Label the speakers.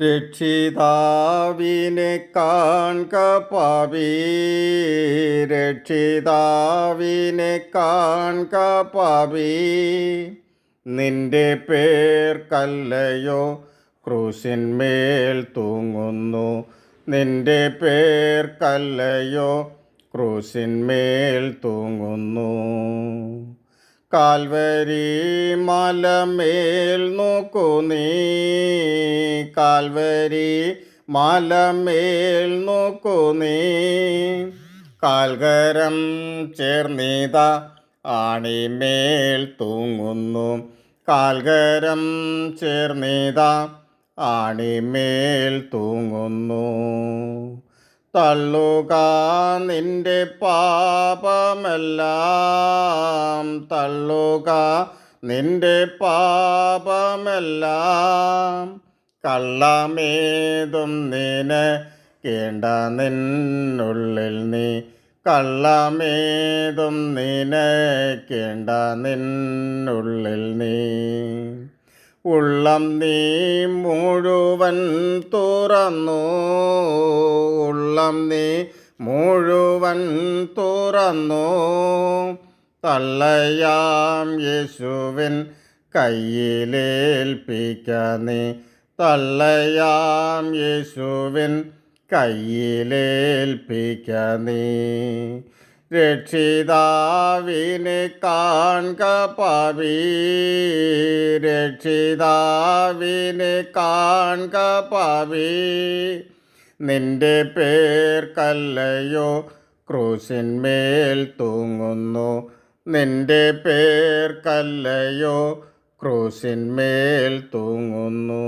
Speaker 1: രക്ഷിതാവിനെ കാൺക പാപി, രക്ഷിതാവിനെ കാൺക പാപി. നിന്റെ പേർക്കല്ലയോ ക്രൂശിന്മേൽ തൂങ്ങുന്നു, നിന്റെ പേർക്കല്ലയോ ക്രൂശിന്മേൽ തൂങ്ങുന്നു. കാൽവരി മലമേൽ നോക്കൂ നീ, കാൽവരി മലമേൽ നോക്കൂ നീ. കാൽകരം ചേർന്നിത ആണിമേൽ തൂങ്ങുന്നു, കാൽകരം ചേർന്നിത ആണിമേൽ തൂങ്ങുന്നു. തള്ളുക നിന്റെ പാപമെല്ലാം, തള്ളുക നിന്റെ പാപമെല്ലാം. കള്ളമേതും നിനക്കേണ്ട നിന്നുള്ളിൽ നീ, കള്ളമേതും നിനക്കേണ്ട നിന്നുള്ളിൽ നീ. ഉള്ളം നീ മുഴുവൻ തുറന്നു, ഉള്ളം നീ മുഴുവൻ തുറന്നു. തള്ളയാം യേശുവിൻ കയ്യിലേൽപ്പിക്ക നീ, തള്ളയാം യേശുവിൻ കയ്യിലേൽപ്പിക്ക നീ. രക്ഷിതാവിനെ കാൺക പാപി, രക്ഷിതാവിനെ കാൺക പാപി. നിന്റെ പേർക്കല്ലയോ ക്രൂശിന്മേൽ തൂങ്ങുന്നു, നിന്റെ പേർക്കല്ലയോ ക്രൂശിന്മേൽ തൂങ്ങുന്നു.